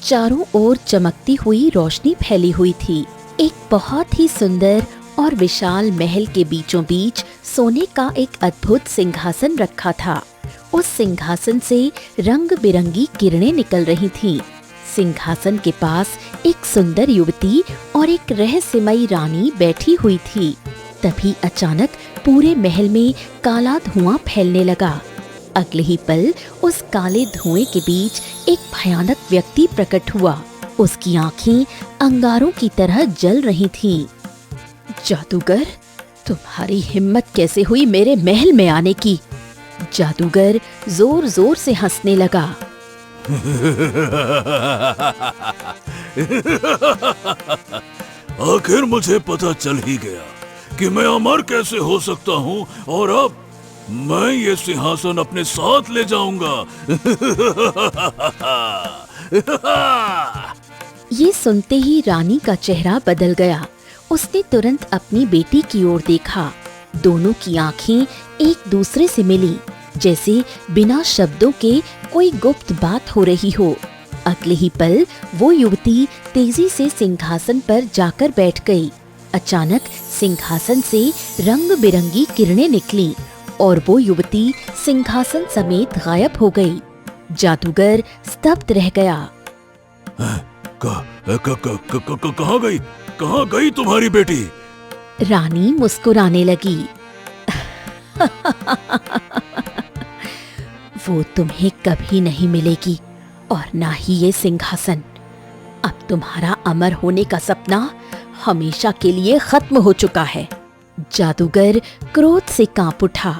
चारों ओर चमकती हुई रोशनी फैली हुई थी। एक बहुत ही सुंदर और विशाल महल के बीचों बीच सोने का एक अद्भुत सिंहासन रखा था। उस सिंहासन से रंग बिरंगी किरणें निकल रही थीं। सिंहासन के पास एक सुंदर युवती और एक रहस्यमयी रानी बैठी हुई थी। तभी अचानक पूरे महल में काला धुआं फैलने लगा। अगले ही पल उस काले धुएं के बीच एक भयानक व्यक्ति प्रकट हुआ। उसकी आंखें अंगारों की तरह जल रही थीं। जादूगर, तुम्हारी हिम्मत कैसे हुई मेरे महल में आने की? जादूगर जोर जोर से हंसने लगा। आखिर मुझे पता चल ही गया कि मैं अमर कैसे हो सकता हूँ, और अब मैं ये सिंहासन अपने साथ ले जाऊंगा। ये सुनते ही रानी का चेहरा बदल गया। उसने तुरंत अपनी बेटी की ओर देखा। दोनों की आंखें एक दूसरे से मिली, जैसे बिना शब्दों के कोई गुप्त बात हो रही हो। अगले ही पल वो युवती तेजी से सिंहासन पर जाकर बैठ गई। अचानक सिंहासन से रंग बिरंगी किरणें निकलीं और वो युवती सिंहासन समेत गायब हो गई। जादूगर स्तब्ध रह गया। कहाँ गई तुम्हारी बेटी? रानी मुस्कुराने लगी। वो तुम्हें कभी नहीं मिलेगी और ना ही ये सिंहासन। अब तुम्हारा अमर होने का सपना हमेशा के लिए खत्म हो चुका है। जादूगर क्रोध से कांप उठा।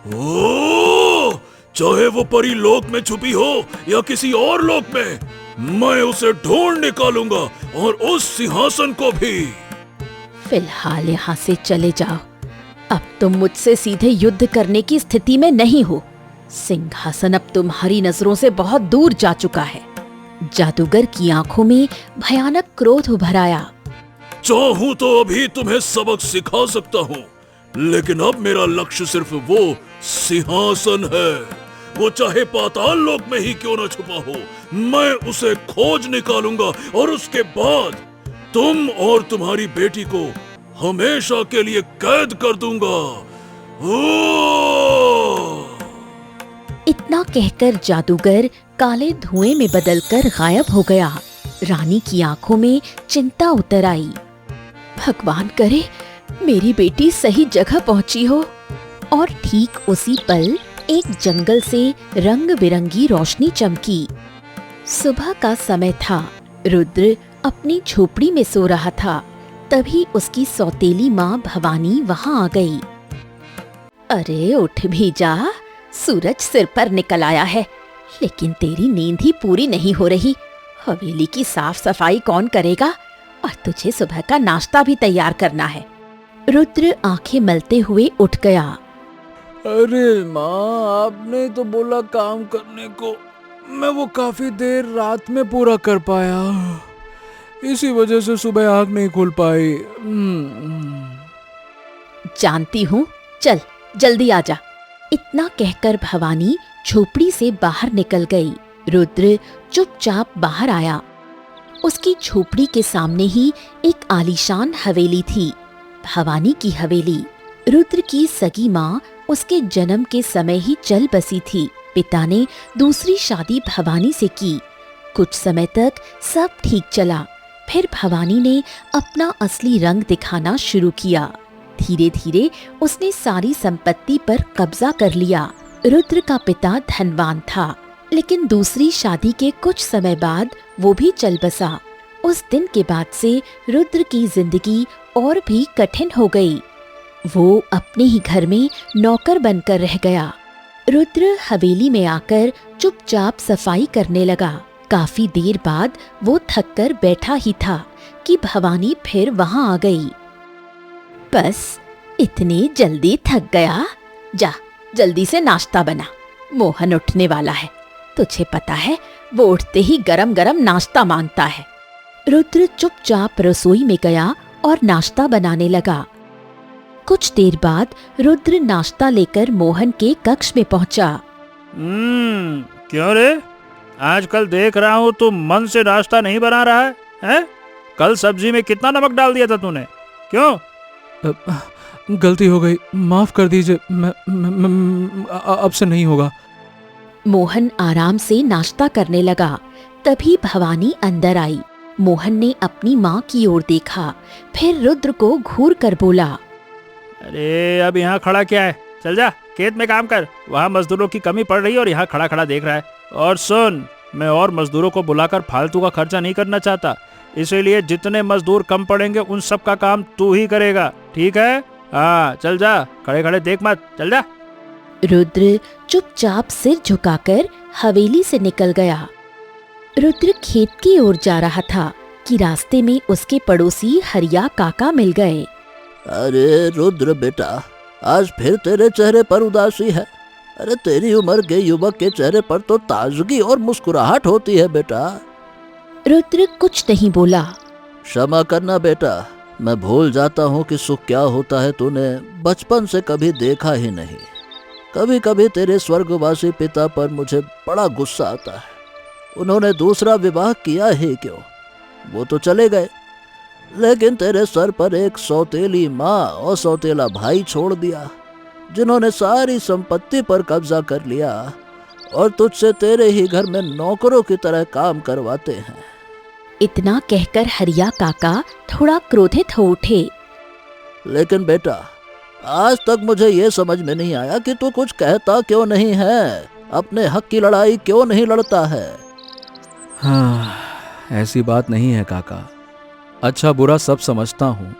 ओह! चाहे वो परी लोक में छुपी हो या किसी और लोक में, मैं उसे ढूंढ निकालूंगा और उस सिंहासन को भी। फिलहाल यहाँ से चले जाओ। अब तुम मुझसे सीधे युद्ध करने की स्थिति में नहीं हो। सिंहासन अब तुम्हारी नजरों से बहुत दूर जा चुका है। जादूगर की आंखों में भयानक क्रोध उभर आया। चाहूं तो अभी तुम्हें सबक सिखा सकता हूँ, लेकिन अब मेरा लक्ष्य सिर्फ वो सिंहासन है। वो चाहे पाताल लोक में ही क्यों न छुपा हो, मैं उसे खोज निकालूंगा और उसके बाद तुम और तुम्हारी बेटी को हमेशा के लिए कैद कर दूंगा। इतना कहकर जादूगर काले धुएं में बदलकर गायब हो गया। रानी की आंखों में चिंता उतर आई। भगवान करे मेरी बेटी सही जगह पहुंची हो। और ठीक उसी पल एक जंगल से रंग बिरंगी रोशनी चमकी। सुबह का समय था। रुद्र अपनी झोपड़ी में सो रहा था। तभी उसकी सौतेली माँ भवानी वहां आ गई। अरे उठ भी जा, सूरज सिर पर निकल आया है, लेकिन तेरी नींद ही पूरी नहीं हो रही। हवेली की साफ सफाई कौन करेगा, और तुझे सुबह का नाश्ता भी तैयार करना है। रुद्र आंखें मलते हुए उठ गया। अरे माँ, आपने तो बोला काम करने को, मैं वो काफी देर रात में पूरा कर पाया, इसी वजह से सुबह आँख नहीं खुल पाई। जानती हूँ, चल जल्दी आ जा। इतना कहकर भवानी झोपड़ी से बाहर निकल गई। रुद्र चुपचाप बाहर आया। उसकी झोपड़ी के सामने ही एक आलीशान हवेली थी, भवानी की हवेली। रुद्र की सगी माँ उसके जन्म के समय ही चल बसी थी। पिता ने दूसरी शादी भवानी से की। कुछ समय तक सब ठीक चला। फिर भवानी ने अपना असली रंग दिखाना शुरू किया। धीरे धीरे उसने सारी संपत्ति पर कब्जा कर लिया। रुद्र का पिता धनवान था, लेकिन दूसरी शादी के कुछ समय बाद वो भी चल बसा। उस दिन के बाद से रुद्र की जिंदगी और भी कठिन हो गई। वो अपने ही घर में नौकर बनकर रह गया। रुद्र हवेली में आकर चुपचाप सफाई करने लगा। काफी देर बाद वो थककर बैठा ही था कि भवानी फिर वहां आ गई। बस इतनी जल्दी थक गया? जा जल्दी से नाश्ता बना, मोहन उठने वाला है। तुझे पता है वो उठते ही गरम गरम नाश्ता मांगता है। रुद्र चुपचाप रसोई में गया और नाश्ता बनाने लगा। कुछ देर बाद रुद्र नाश्ता लेकर मोहन के कक्ष में पहुंचा। क्यों रे, आजकल देख रहा हूँ तू मन से नाश्ता नहीं बना रहा है, हैं? कल सब्जी में कितना नमक डाल दिया था तूने, क्यों? गलती हो गई, माफ कर दीजिए, अब से नहीं होगा। मोहन आराम से नाश्ता करने लगा। तभी भवानी अंदर आई। मोहन ने अपनी माँ की ओर देखा, फिर रुद्र को घूर कर बोला, अरे अब यहाँ खड़ा क्या है, चल जा खेत में काम कर, वहाँ मजदूरों की कमी पड़ रही है और यहाँ खड़ा खड़ा देख रहा है। और सुन, मैं और मजदूरों को बुलाकर फालतू का खर्चा नहीं करना चाहता, इसीलिए जितने मजदूर कम पड़ेंगे उन सब का काम तू ही करेगा, ठीक है? हाँ चल जा, खड़े खड़े देख मत, चल जा। रुद्र चुपचाप सिर झुकाकर हवेली से निकल गया। रुद्र खेत की ओर जा रहा था कि रास्ते में उसके पड़ोसी हरिया काका मिल गए। अरे रुद्र बेटा, आज फिर तेरे चेहरे पर उदासी है। अरे तेरी उम्र के युवक के चेहरे पर तो ताजगी और मुस्कुराहट होती है बेटा। रुद्र कुछ नहीं बोला। क्षमा करना बेटा, मैं भूल जाता हूँ कि सुख क्या होता है तूने बचपन से कभी देखा ही नहीं। कभी कभी तेरे स्वर्गवासी पिता पर मुझे बड़ा गुस्सा आता है। उन्होंने दूसरा विवाह किया ही क्यों, वो तो चले गए, लेकिन तेरे सर पर एक सौतेली माँ और सौतेला भाई छोड़ दिया, जिन्होंने सारी संपत्ति पर कब्जा कर लिया और तुझसे तेरे ही घर में नौकरों की तरह काम करवाते हैं। इतना कहकर हरिया काका थोड़ा क्रोधित हो उठे। लेकिन बेटा, आज तक मुझे ये समझ में नहीं आया कि तू कुछ कहता क्यों नहीं है, अपने हक की लड़ाई क्यों नहीं लड़ता है। हाँ, ऐसी बात नहीं है काका, अच्छा बुरा सब समझता हूँ।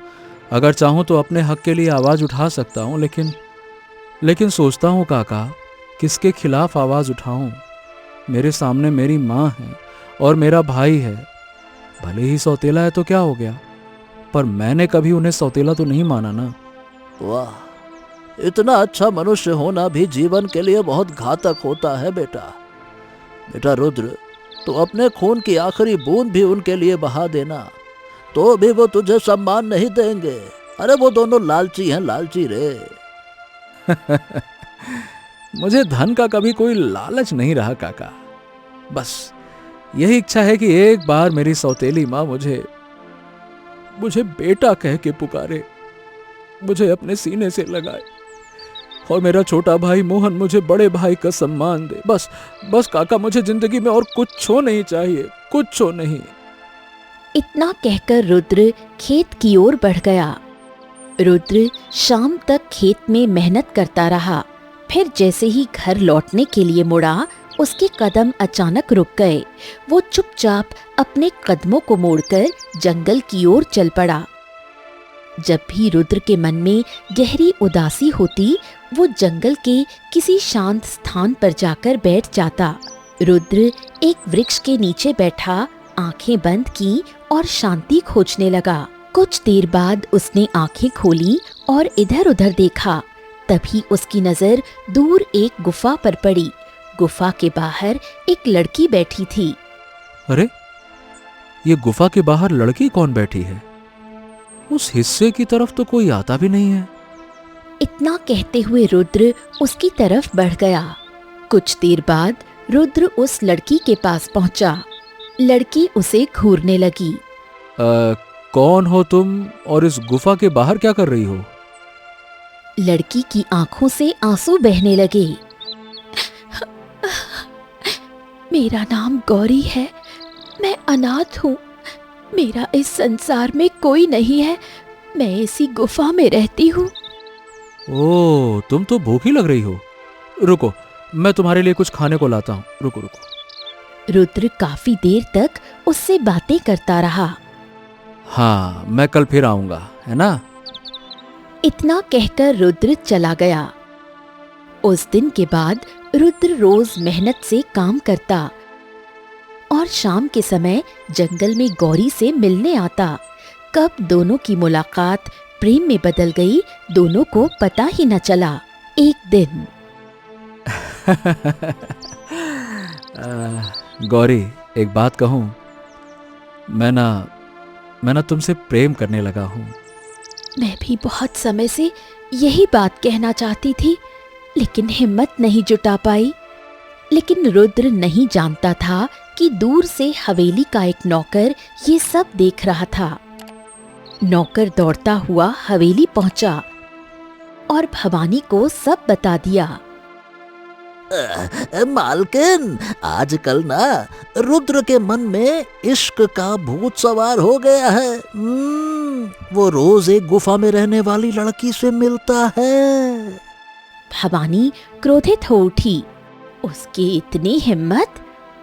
अगर चाहूँ तो अपने हक के लिए आवाज़ उठा सकता हूँ, लेकिन सोचता हूँ काका, किसके खिलाफ आवाज़ उठाऊँ। मेरे सामने मेरी माँ है और मेरा भाई है, भले ही सौतेला है तो क्या हो गया, पर मैंने कभी उन्हें सौतेला तो नहीं माना ना। वाह, इतना अच्छा मनुष्य होना भी जीवन के लिए बहुत घातक होता है बेटा। बेटा रुद्र, तो अपने खून की आखिरी बूंद भी उनके लिए बहा देना, तो भी वो तुझे सम्मान नहीं देंगे। अरे वो दोनों लालची हैं, लालची रे। मुझे धन का कभी कोई लालच नहीं रहा काका, बस यही इच्छा है कि एक बार मेरी सौतेली माँ मुझे बेटा कह के पुकारे, मुझे अपने सीने से लगाए, और मेरा छोटा भाई मोहन मुझे बड़े भाई का सम्मान दे। बस काका, मुझे जिंदगी में और कुछ नहीं चाहिए, कुछ नहीं। इतना कहकर रुद्र खेत की ओर बढ़ गया। रुद्र शाम तक खेत में मेहनत करता रहा। फिर जैसे ही घर लौटने के लिए मुड़ा, उसके कदम अचानक रुक गए। वो चुपचाप अपने कदमों को मोड़कर जंगल की ओर चल पड़ा। जब भी रुद्र के मन में गहरी उदासी होती, वो जंगल के किसी शांत स्थान पर जाकर बैठ जाता। रुद्र एक वृक्ष के नीचे बैठा आंखें बंद की और शांति खोजने लगा। कुछ देर बाद उसने आंखें खोली और इधर उधर देखा। तभी उसकी नजर दूर एक गुफा पर पड़ी। गुफा के बाहर एक लड़की बैठी थी। अरे, ये गुफा के बाहर लड़की कौन बैठी है? उस हिस्से की तरफ तो कोई आता भी नहीं है। इतना कहते हुए रुद्र उसकी तरफ बढ़ गया। कुछ देर बाद रुद्र उस लड़की के पास पहुंचा। लड़की उसे घूरने लगी। कौन हो तुम और इस गुफा के बाहर क्या कर रही हो? लड़की की आंखों से आंसू बहने लगे। मेरा नाम गौरी है, मैं अनाथ हूँ, मेरा इस संसार में कोई नहीं है, मैं इसी गुफा में रहती हूँ। ओह, तुम तो भूखी लग रही हो। रुको, मैं तुम्हारे लिए कुछ खाने को लाता हूँ। रुको। रुद्र काफी देर तक उससे बातें करता रहा। हाँ, मैं कल फिर आऊंगा, है ना? इतना कहकर रुद्र चला गया। उस दिन के बाद रुद्र रोज मेहनत से काम करता और शाम के समय जंगल में गौरी से मिलने आता। कब दोनों की मुलाकात प्रेम में बदल गई, दोनों को पता ही न चला। एक दिन गौरी, एक बात कहूं? मैं ना तुमसे प्रेम करने लगा हूं। मैं भी बहुत समय से यही बात कहना चाहती थी, लेकिन हिम्मत नहीं जुटा पाई। लेकिन रुद्र नहीं जानता था कि दूर से हवेली का एक नौकर ये सब देख रहा था। नौकर दौड़ता हुआ हवेली पहुंचा और भवानी को सब बता दिया। मालकिन, आजकल ना रुद्र के मन में इश्क का भूत सवार हो गया है। वो रोज एक गुफा में रहने वाली लड़की से मिलता है। भवानी क्रोधित हो उठी। उसकी इतनी हिम्मत,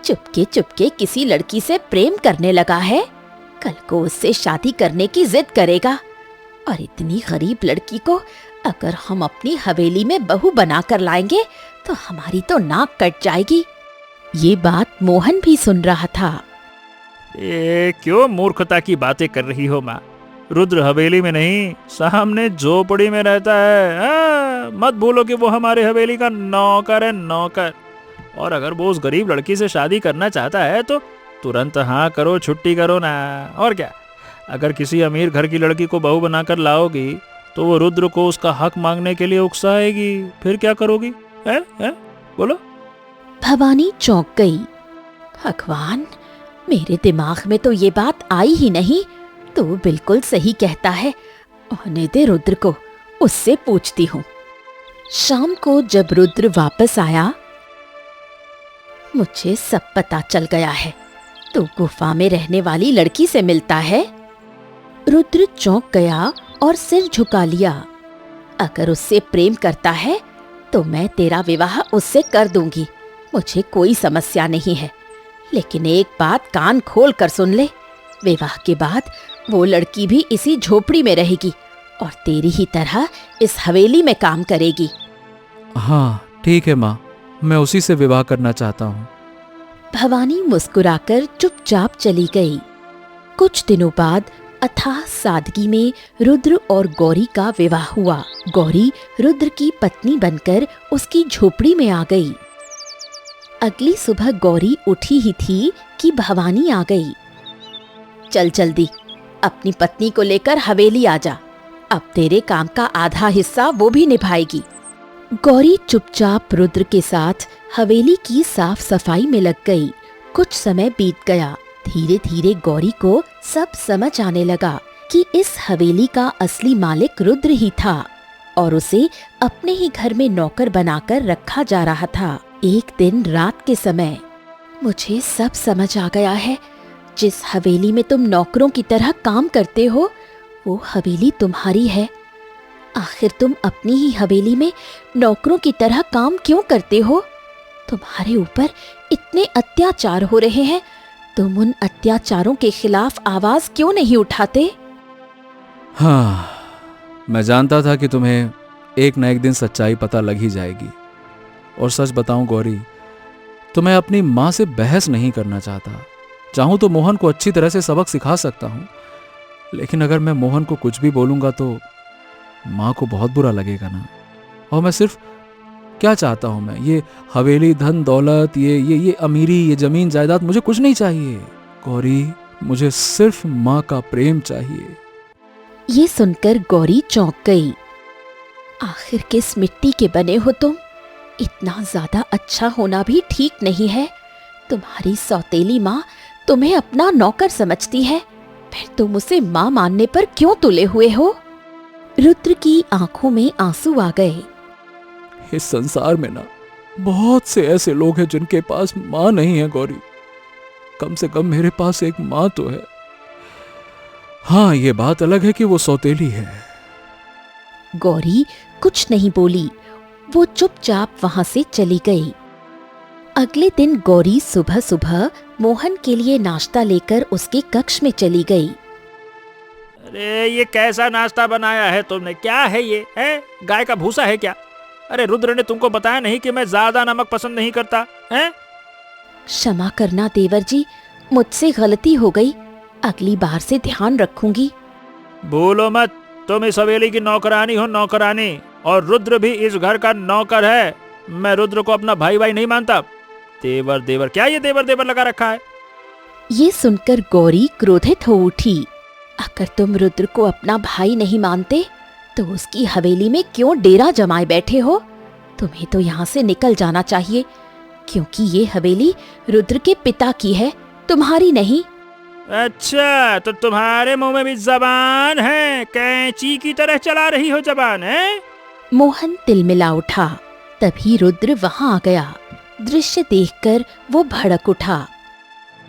चुपके चुपके किसी लड़की से प्रेम करने लगा है। कल को उससे शादी करने की जिद करेगा। और इतनी गरीब लड़की को अगर हम अपनी हवेली में बहू बनाकर लाएंगे तो हमारी तो नाक कट जाएगी। ये बात मोहन भी सुन रहा था। ये क्यों मूर्खता की बातें कर रही हो माँ? रुद्र हवेली में नहीं, सामने झोपड़ी में रहता है। मत भूलो कि वो हमारे हवेली का नौकर है, नौकर। और अगर वो उस गरीब लड़की से शादी करना चाहता है तो तुरंत हाँ करो, छुट्टी करो ना। और क्या, अगर किसी अमीर घर की लड़की को बहू बनाकर लाओगी तो वो रुद्र को उसका हक मांगने के लिए उकसाएगी। फिर क्या करोगी? है? बोलो। भवानी चौंक गई। भगवान, मेरे दिमाग में तो ये बात आई ही नहीं। तो बिल्कुल सही कहता है। आने दे रुद्र को, उससे पूछती हूँ। शाम को जब रुद्र वापस आया, मुझे सब पता चल गया है। तो गुफा में रहने वाली लड़की से मिलता है। रुद्र चौंक गया और सिर झुका लिया। अगर उससे प्रेम करता है तो मैं तेरा विवाह उससे कर दूंगी, मुझे कोई समस्या नहीं है। लेकिन एक बात कान खोल कर सुन ले, विवाह के बाद वो लड़की भी इसी झोपड़ी में रहेगी और तेरी ही तरह इस हवेली में काम करेगी। हाँ ठीक है माँ, मैं उसी से विवाह करना चाहता हूँ। भवानी मुस्कुराकर चुपचाप चली गई। कुछ दिनों बाद अथाह सादगी में रुद्र और गौरी का विवाह हुआ। गौरी रुद्र की पत्नी बनकर उसकी झोपड़ी में आ गई। अगली सुबह गौरी उठी ही थी कि भवानी आ गई। चल जल्दी, अपनी पत्नी को लेकर हवेली आ जा। अब तेरे काम का आधा हिस्सा वो भी निभाएगी। गौरी चुपचाप रुद्र के साथ हवेली की साफ सफाई में लग गई। कुछ समय बीत गया। धीरे धीरे गौरी को सब समझ आने लगा कि इस हवेली का असली मालिक रुद्र ही था और उसे अपने ही घर में नौकर बनाकर रखा जा रहा था। एक दिन रात के समय, मुझे सब समझ आ गया है। जिस हवेली में तुम नौकरों की तरह काम करते हो, वो हवेली तुम्हारी है। आखिर तुम अपनी ही हवेली में नौकरों की तरह काम क्यों करते हो? तुम्हारे ऊपर इतने अत्याचार हो रहे हैं, तुम उन अत्याचारों के खिलाफ आवाज क्यों नहीं उठाते? हाँ, मैं जानता था कि तुम्हें एक न एक दिन सच्चाई पता लग ही जाएगी। और सच बताऊं गौरी, तो मैं अपनी माँ से बहस नहीं करना चाहता। चाहूं तो मोहन को अच्छी तरह से सबक सिखा सकता हूं, लेकिन अगर मैं मोहन को कुछ भी बोलूंगा तो माँ को बहुत बुरा लगेगा ना। और मैं सिर्फ क्या चाहता हूं, मैं ये हवेली, धन दौलत, ये अमीरी, ये जमीन जायदाद मुझे कुछ नहीं चाहिए गौरी। मुझे सिर्फ माँ का प्रेम चाहिए। ये सुनकर गौरी चौंक गई। आखिर किस मिट्टी के बने हो तुम? इतना ज्यादा अच्छा होना भी ठीक नहीं है। तुम्हारी सौतेली माँ तुम्हें अपना नौकर समझती है, फिर तुम उसे माँ मानने पर क्यों तुले हुए हो? रुद्र की आंखों में आंसू आ गए। इस संसार में ना बहुत से ऐसे लोग हैं जिनके पास माँ नहीं है गौरी। कम से कम मेरे पास एक माँ तो है। हाँ, ये बात अलग है कि वो सौतेली है। गौरी कुछ नहीं बोली, वो चुपचाप वहां से चली गई। अगले दिन गौरी सुबह सुबह मोहन के लिए नाश्ता लेकर उसके कक्ष में चली गई। अरे ये कैसा नाश्ता बनाया है तुमने? क्या है ये? है गाय का भूसा है क्या? अरे रुद्र ने तुमको बताया नहीं कि मैं ज्यादा नमक पसंद नहीं करता है? क्षमा करना देवर जी, मुझसे गलती हो गई। अगली बार से ध्यान रखूंगी। भूलो मत, तुम इस हवेली की नौकरानी हो, नौकरानी। और रुद्र भी इस घर का नौकर है। मैं रुद्र को अपना भाई भाई नहीं मानता। देवर देवर, क्या ये देवर देवर लगा रखा है? ये सुनकर गौरी क्रोधित हो उठी। अगर तुम रुद्र को अपना भाई नहीं मानते तो उसकी हवेली में क्यों डेरा जमाए बैठे हो? तुम्हें तो यहाँ से निकल जाना चाहिए। क्योंकि ये हवेली रुद्र के पिता की है, तुम्हारी नहीं। अच्छा, तो तुम्हारे मुंह में भी जबान है, कैंची की तरह चला रही हो जबान है। मोहन तिलमिला उठा। तभी रुद्र वहां आ गया। दृश्य देखकर वो भड़क उठा।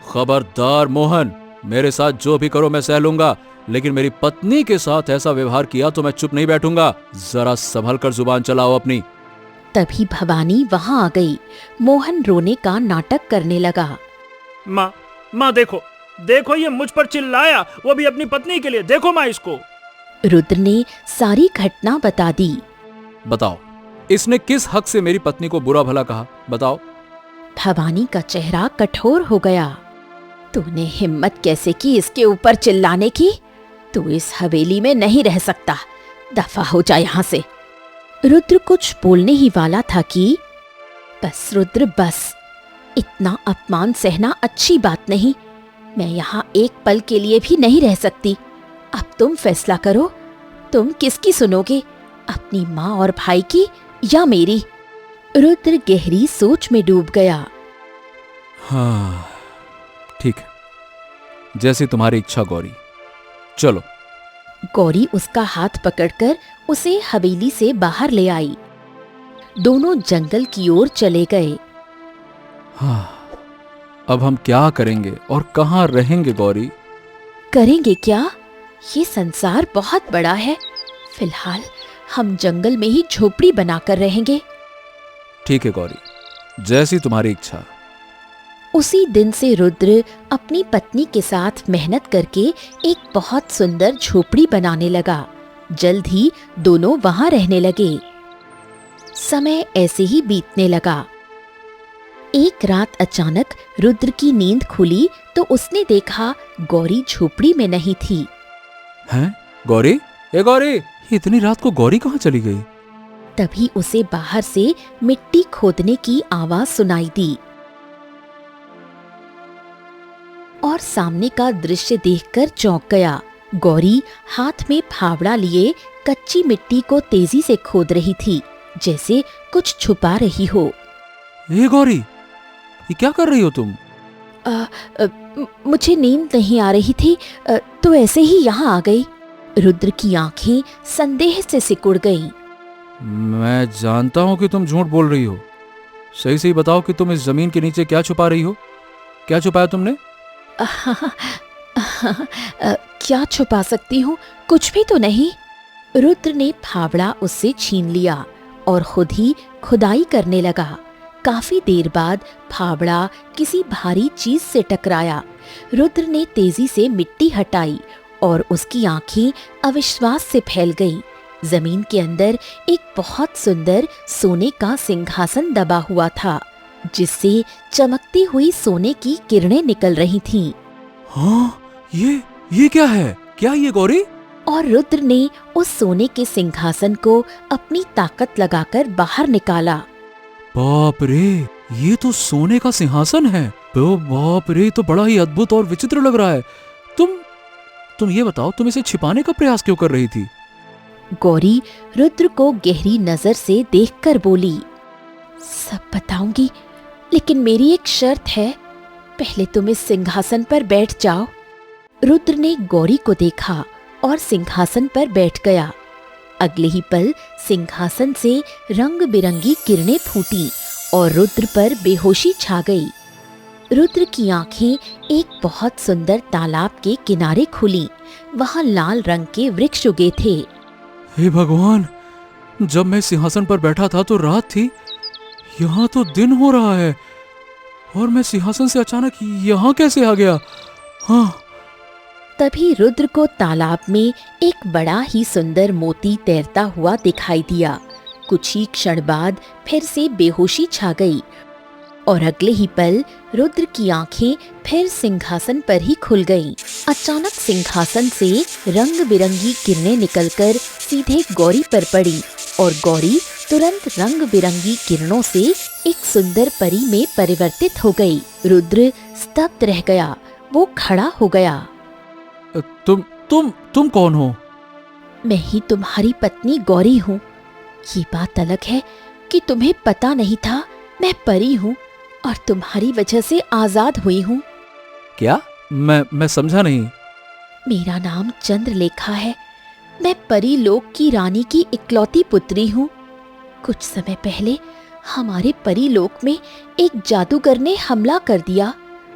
खबरदार मोहन, मेरे साथ जो भी करो मैं सह लूंगा, लेकिन मेरी पत्नी के साथ ऐसा व्यवहार किया तो मैं चुप नहीं बैठूंगा। जरा संभल कर जुबान चलाओ अपनी। तभी भवानी वहां आ गई। मोहन रोने का नाटक करने लगा। माँ, माँ देखो, देखो ये मुझ पर चिल्लाया, वो भी अपनी पत्नी के लिए। देखो माँ इसको। रुद्र ने सारी घटना बता दी। बताओ, इसने किस हक से मेरी पत्नी को बुरा भला कहा? बताओ। भवानी का चेहरा कठोर हो गया। तूने हिम्मत कैसे की इसके ऊपर चिल्लाने की? तू इस हवेली में नहीं रह सकता, दफा हो जा यहाँ से। रुद्र कुछ बोलने ही वाला था कि बस रुद्र बस, इतना अपमान सहना अच्छी बात नहीं। मैं यहाँ एक पल के लिए भी नहीं रह सकती। अब तुम फैसला करो, तुम किसकी सुनोगे, अपनी माँ और भाई की या मेरी? रुद्र गहरी सोच में डूब गया। हाँ ठीक है, जैसी तुम्हारी इच्छा गौरी, चलो। गौरी उसका हाथ पकड़कर उसे हवेली से बाहर ले आई। दोनों जंगल की ओर चले गए। हाँ, अब हम क्या करेंगे और कहाँ रहेंगे गौरी? करेंगे क्या? ये संसार बहुत बड़ा है। फिलहाल हम जंगल में ही झोपड़ी बनाकर रहेंगे। ठीक है गौरी, जैसी तुम्हारी इच्छा। उसी दिन से रुद्र अपनी पत्नी के साथ मेहनत करके एक बहुत सुंदर झोपड़ी बनाने लगा। जल्द ही दोनों वहां रहने लगे। समय ऐसे ही बीतने लगा। एक रात अचानक रुद्र की नींद खुली तो उसने देखा गौरी झोपड़ी में नहीं थी। हैं? गौरी? ए गौरी, इतनी रात को गौरी कहाँ चली गई? तभी उसे बाहर से मिट्टी खोदने की आवाज सुनाई दी और सामने का दृश्य देखकर चौंक गया। गौरी हाथ में फावड़ा लिए कच्ची मिट्टी को तेजी से खोद रही थी, जैसे कुछ छुपा रही हो। ए गौरी, ये क्या कर रही हो तुम? मुझे नींद नहीं आ रही थी, तो ऐसे ही यहाँ आ गई। रुद्र की आंखें संदेह से सिकुड़ गईं। मैं जानता हूँ कि तुम झूठ बोल रही हो। सही सही बताओ कि तुम इस जमीन के नीचे क्या छुपा रही हो? क्या छुपाया तुमने? क्या छुपा सकती हूँ? कुछ भी तो नहीं। रुद्र ने फावड़ा उससे छीन लिया और खुद ही खुदाई करने लगा। काफी देर बाद फावड़ा किसी भारी चीज से टकराया। रुद्र ने तेजी से मिट्टी हटाई और उसकी आंखें अविश्वास से फैल गईं। जमीन के अंदर एक बहुत सुंदर सोने का सिंहासन दबा हुआ था, जिससे चमकती हुई सोने की किरणें निकल रही थीं। हाँ, ये क्या है? क्या ये गौरी? और रुद्र ने उस सोने के सिंहासन को अपनी ताकत लगाकर बाहर निकाला। बाप रे, ये तो सोने का सिंहासन है। तो बाप रे, तो बड़ा ही अद्भुत और विचित्र लग रहा है। तुम ये बताओ, तुम इसे छिपाने का प्रयास क्यों कर रही थी? गौरी रुद्र को गहरी नजर से देखकर बोली, सब बताऊंगी, लेकिन मेरी एक शर्त है। पहले तुम इस सिंहासन पर बैठ जाओ। रुद्र ने गौरी को देखा और सिंहासन पर बैठ गया। अगले ही पल सिंहासन से रंग बिरंगी किरणें फूटी और रुद्र पर बेहोशी छा गई। रुद्र की आंखें एक बहुत सुंदर तालाब के किनारे खुली। वहां लाल रंग के वृक्ष उगे थे। हे भगवान, जब मैं सिंहासन पर बैठा था तो रात थी, यहाँ तो दिन हो रहा है और मैं सिंहासन से अचानक यहाँ कैसे आ गया? हाँ। तभी रुद्र को तालाब में एक बड़ा ही सुंदर मोती तैरता हुआ दिखाई दिया। कुछ ही क्षण बाद फिर से बेहोशी छा गई और अगले ही पल रुद्र की आंखें फिर सिंहासन पर ही खुल गईं। अचानक सिंहासन से रंग बिरंगी किरणें निकलकर सीधे गौरी पर पड़ी और गौरी तुरंत रंग बिरंगी किरणों से एक सुंदर परी में परिवर्तित हो गई। रुद्र स्तब्ध रह गया। वो खड़ा हो गया। तुम कौन हो? मैं ही तुम्हारी पत्नी गौरी हूँ। ये बात अलग है कि तुम्हें पता नहीं था मैं परी हूँ, और तुम्हारी वजह से आजाद हुई हूँ। क्या? मैं समझा नहीं। मेरा नाम चंद्रलेखा है। मैं परीलोक की रानी की इकलौती पुत्री हूँ। कुछ समय पहले हमारे परीलोक में एक जादूगर ने हमला कर दिया।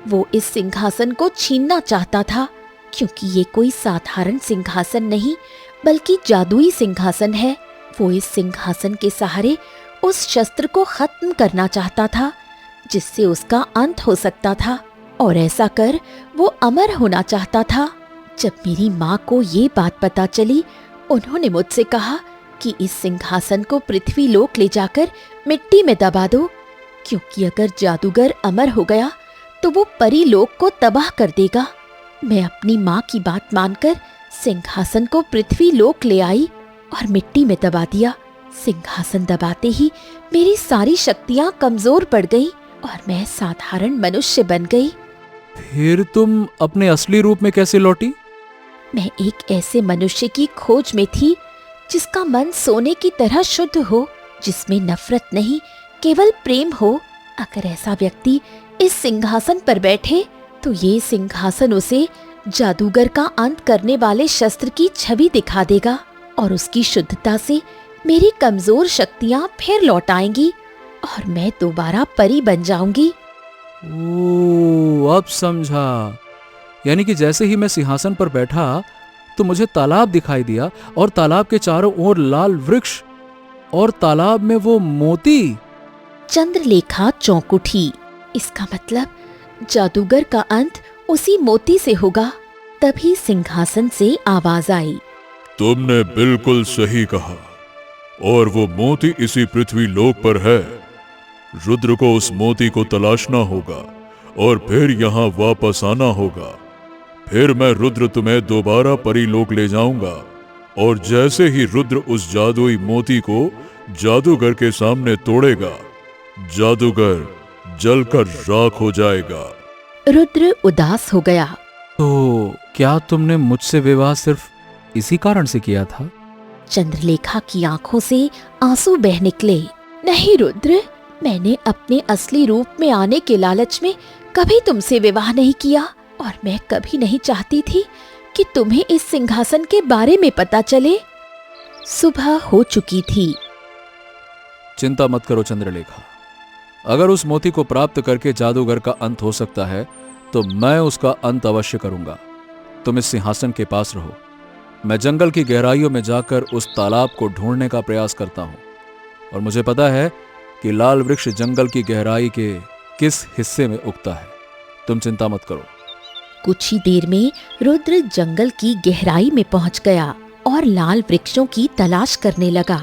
वो इस सिंहासन को छीनना चाहता था, क्योंकि ये कोई साधारण सिंहासन नहीं बल्कि जादुई सिंहासन है। वो इस सिंहासन के सहारे उस शस्त्र को खत्म करना चाहता था जिससे उसका अंत हो सकता था, और ऐसा कर वो अमर होना चाहता था। जब मेरी माँ को ये बात पता चली, उन्होंने मुझसे कहा कि इस सिंहासन को पृथ्वी लोक ले जाकर मिट्टी में दबा दो, क्योंकि अगर जादूगर अमर हो गया तो वो परीलोक को तबाह कर देगा। मैं अपनी माँ की बात मानकर सिंहासन को पृथ्वी लोक ले आई और मिट्टी में दबा दिया। सिंहासन दबाते ही मेरी सारी शक्तियाँ कमजोर पड़ गईं और मैं साधारण मनुष्य बन गई। फिर तुम अपने असली रूप में कैसे लौटी? मैं एक ऐसे मनुष्य की खोज में थी जिसका मन सोने की तरह शुद्ध हो, जिसमें नफरत नहीं केवल प्रेम हो। अगर ऐसा व्यक्ति इस सिंहासन पर बैठे तो ये सिंहासन उसे जादूगर का अंत करने वाले शस्त्र की छवि दिखा देगा और उसकी शुद्धता से मेरी कमजोर शक्तियां फिर लौट आएंगी और मैं दोबारा परी बन जाऊंगी। ओह, अब समझा। यानी कि जैसे ही मैं सिंहासन पर बैठा तो मुझे तालाब दिखाई दिया और तालाब के चारों ओर लाल वृक्ष और तालाब में वो मोती। चंद्रलेखा चौंक उठी। इसका मतलब जादूगर का अंत उसी मोती से होगा। तभी सिंहासन से आवाज आई, तुमने बिल्कुल सही कहा, और वो मोती इसी पृथ्वी लोक पर है। रुद्र को उस मोती को तलाशना होगा और फिर यहाँ वापस आना होगा। फिर मैं रुद्र तुम्हें दोबारा परीलोक ले जाऊंगा, और जैसे ही रुद्र उस जादुई मोती को जादूगर के सामने तोड़ेगा, जादूगर जलकर राख हो जाएगा। रुद्र उदास हो गया। तो क्या तुमने मुझसे विवाह सिर्फ इसी कारण से किया था? चंद्रलेखा की आंखों से आंसू बह निकले। नहीं रुद्र, मैंने अपने असली रूप में आने के लालच में कभी तुमसे विवाह नहीं किया, और मैं कभी नहीं चाहती थी कि तुम्हें इस सिंहासन के बारे में पता चले। सुबह हो चुकी थी। चिंता मत करो चंद्रलेखा, अगर उस मोती को प्राप्त करके जादूगर का अंत हो सकता है तो मैं उसका अंत अवश्य करूंगा। तुम इस सिंहासन के पास रहो, मैं जंगल की गहराइयों में जाकर उस तालाब को ढूंढने का प्रयास करता हूं, और मुझे पता है कि लाल वृक्ष जंगल की गहराई के किस हिस्से में उगता है। तुम चिंता मत करो। कुछ ही देर में रुद्र जंगल की गहराई में पहुंच गया और लाल वृक्षों की तलाश करने लगा।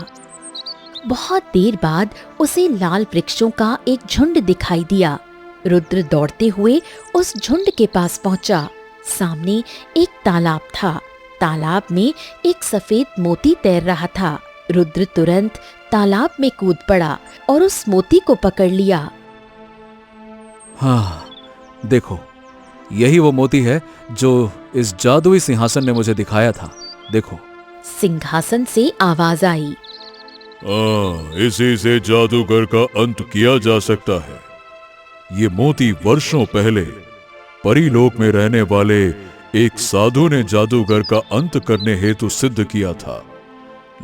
बहुत देर बाद उसे लाल वृक्षों का एक झुंड दिखाई दिया। रुद्र दौड़ते हुए उस झुंड के पास पहुंचा। सामने एक तालाब था। तालाब में एक सफेद मोती तैर रहा था। रुद्र तुरंत तालाब में कूद पड़ा और उस मोती को पकड़ लिया। हाँ, देखो, यही वो मोती है जो इस जादुई सिंहासन ने मुझे दिखाया था। देखो। सिंहासन से आवाज आई, इसी से जादूगर का अंत किया जा सकता है। ये मोती वर्षों पहले परीलोक में रहने वाले एक साधु ने जादूगर का अंत करने हेतु सिद्ध किया था,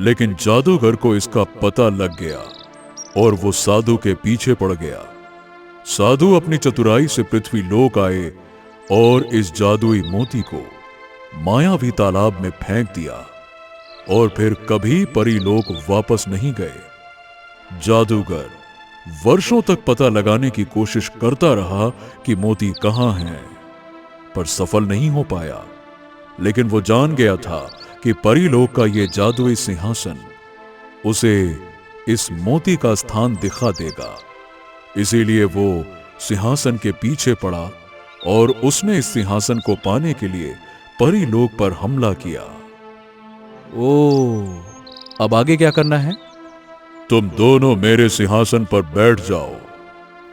लेकिन जादूगर को इसका पता लग गया और वो साधु के पीछे पड़ गया। साधु अपनी चतुराई से पृथ्वी लोक आए और इस जादुई मोती को मायावी तालाब में फेंक दिया और फिर कभी परीलोक वापस नहीं गए। जादूगर वर्षों तक पता लगाने की कोशिश करता रहा कि मोती कहां हैं, पर सफल नहीं हो पाया। लेकिन वो जान गया था कि परीलोक का ये जादुई सिंहासन उसे इस मोती का स्थान दिखा देगा। इसीलिए वो सिंहासन के पीछे पड़ा और उसने इस सिंहासन को पाने के लिए परीलोक पर हमला किया। ओह, अब आगे क्या करना है? तुम दोनों मेरे सिंहासन पर बैठ जाओ।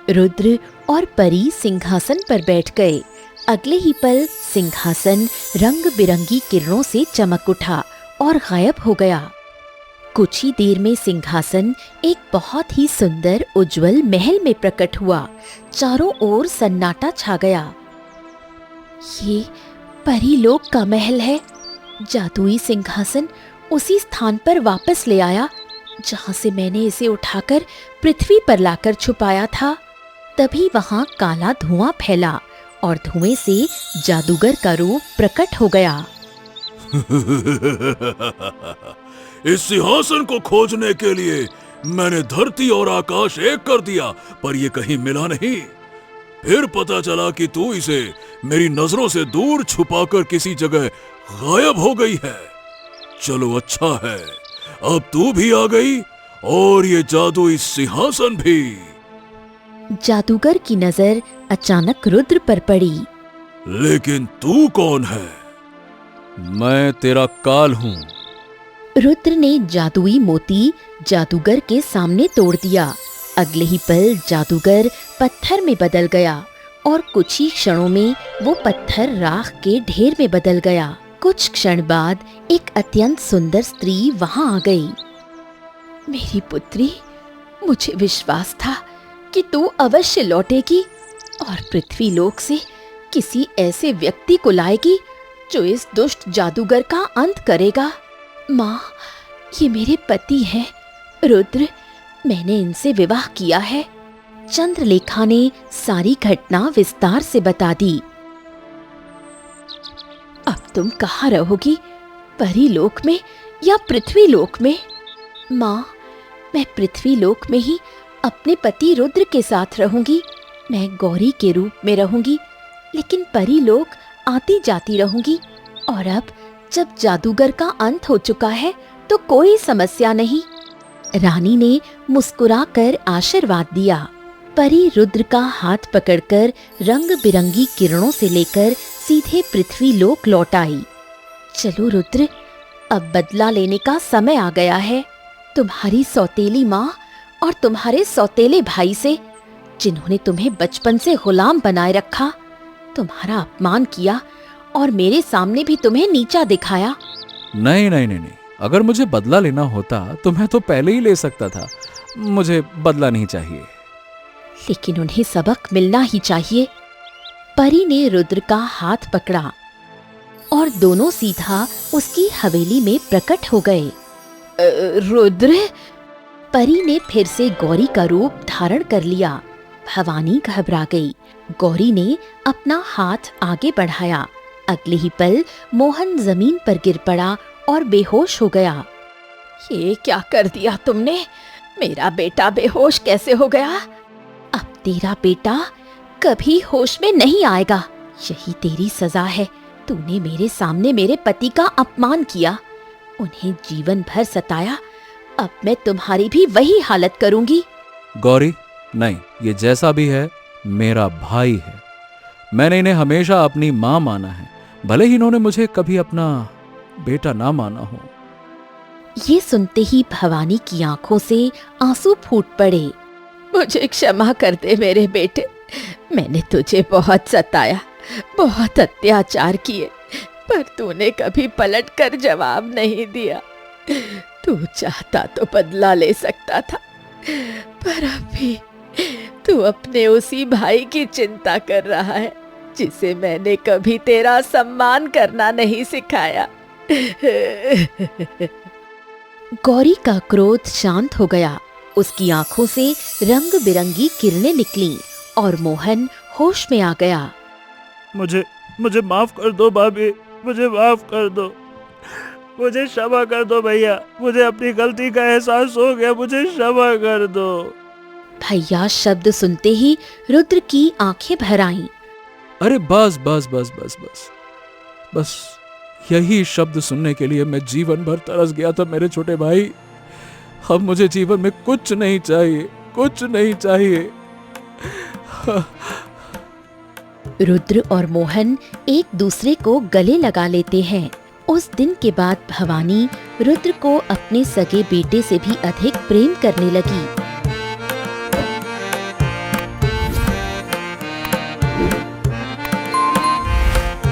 रुद्र और परी सिंहासन पर बैठ गए। अगले ही पल सिंहासन रंग बिरंगी किरणों से चमक उठा और गायब हो गया। कुछ ही देर में सिंहासन एक बहुत ही सुंदर उज्जवल महल में प्रकट हुआ। चारों ओर सन्नाटा छा गया। ये परीलोक का महल है। जादुई सिंहासन उसी स्थान पर वापस ले आया जहां से मैंने इसे उठाकर पृथ्वी पर लाकर छुपाया था। तभी वहां काला धुआं फैला और धुएं से जादूगर का रूप प्रकट हो गया। इस सिंहासन को खोजने के लिए मैंने धरती और आकाश एक कर दिया, पर ये कहीं मिला नहीं। फिर पता चला कि तू इसे मेरी नजरों से दूर छुपाकर किसी जगह गायब हो गई है। चलो अच्छा है, अब तू भी आ गई और ये जादुई सिंहासन भी। जादूगर की नजर अचानक रुद्र पर पड़ी। लेकिन तू कौन है? मैं तेरा काल हूँ। रुद्र ने जादुई मोती जादूगर के सामने तोड़ दिया। अगले ही पल जादूगर पत्थर में बदल गया और कुछ ही क्षणों में वो पत्थर राख के ढेर में बदल गया। कुछ क्षण बाद एक अत्यंत सुंदर स्त्री वहां आ गई। मेरी पुत्री, मुझे विश्वास था कि तू अवश्य लौटेगी और पृथ्वी लोक से किसी ऐसे व्यक्ति को लाएगी जो इस दुष्ट जादूगर का अंत करेगा। माँ, ये मेरे पति हैं, रुद्र। मैंने इनसे विवाह किया है। चंद्रलेखा ने सारी घटना विस्तार से बता दी। अब तुम कहाँ रहोगी, परीलोक में या पृथ्वी लोक में? माँ, मैं पृथ्वी लोक में ही अपने पति रुद्र के साथ रहूंगी। मैं गौरी के रूप में रहूंगी, लेकिन परीलोक आती जाती रहूंगी। और अब जब जादूगर का अंत हो चुका है तो कोई समस्या नहीं। रानी ने मुस्कुराकर आशीर्वाद दिया। परी रुद्र का हाथ पकड़कर रंग बिरंगी किरणों से लेकर सीधे पृथ्वी लोक लौट आई। चलो रुद्र, अब बदला लेने का समय आ गया है। तुम्हारी सौतेली माँ और तुम्हारे सौतेले भाई से, जिन्होंने तुम्हें बचपन से गुलाम बनाए रखा, तुम्हारा अपमान किया और मेरे सामने भी तुम्हें नीचा दिखाया। नहीं नहीं नहीं नहीं, अगर मुझे बदला लेना होता तो मैं तो पहले ही ले सकता था। मुझे बदला नहीं चाहिए। लेकिन उन्हें सबक मिलना ही चाहिए। परी ने रुद्र का हाथ पकड़ा और दोनों सीधा उसकी हवेली में प्रकट हो गए। रुद्र! परी ने फिर से गौरी का रूप धारण कर लिया। भवानी घबरा गई। गौरी ने अपना हाथ आगे बढ़ाया। अगले ही पल मोहन जमीन पर गिर पड़ा और बेहोश हो गया। ये क्या कर दिया तुमने? मेरा बेटा बेहोश कैसे हो गया? अब तेरा बेटा कभी होश में नहीं आएगा। यही तेरी सजा है। तूने मेरे सामने मेरे पति का अपमान किया, उन्हें जीवन भर सताया। अब मैं तुम्हारी भी वही हालत करूंगी। गौरी, नहीं, ये जैसा भी है मेरा भाई है। मैंने इन्हें हमेशा अपनी माँ माना है, भले ही इन्होंने मुझे कभी अपना बेटा ना माना हो। ये सुनते ही भवानी की आंखों से आंसू फूट पड़े। मुझे क्षमा कर दे मेरे बेटे। मैंने तुझे बहुत सताया, बहुत अत्याचार किए, पर तूने कभी पलट कर जवाब नहीं दिया। तू चाहता तो बदला ले सकता था, पर अभी तू अपने उसी भाई की चिंता कर रहा है जिसे मैंने कभी तेरा सम्मान करना नहीं सिखाया। गौरी का क्रोध शांत हो गया। उसकी आंखों से रंग बिरंगी किरणें निकलीं और मोहन होश में आ गया। मुझे माफ कर दो भाभी, मुझे माफ कर दो, मुझे क्षमा कर दो भैया। मुझे अपनी गलती का एहसास हो गया, मुझे क्षमा कर दो। भैया शब्द सुनते ही रुद्र की आंखें भर आईं। अरे बस बस बस बस बस बस, यही शब्द सुनने के लिए मैं जीवन भर तरस गया था मेरे छोटे भाई। अब मुझे जीवन में कुछ नहीं चाहिए, कुछ नहीं चाहिए। रुद्र और मोहन एक दूसरे को गले लगा लेते हैं। उस दिन के बाद भवानी रुद्र को अपने सगे बेटे से भी अधिक प्रेम करने लगी।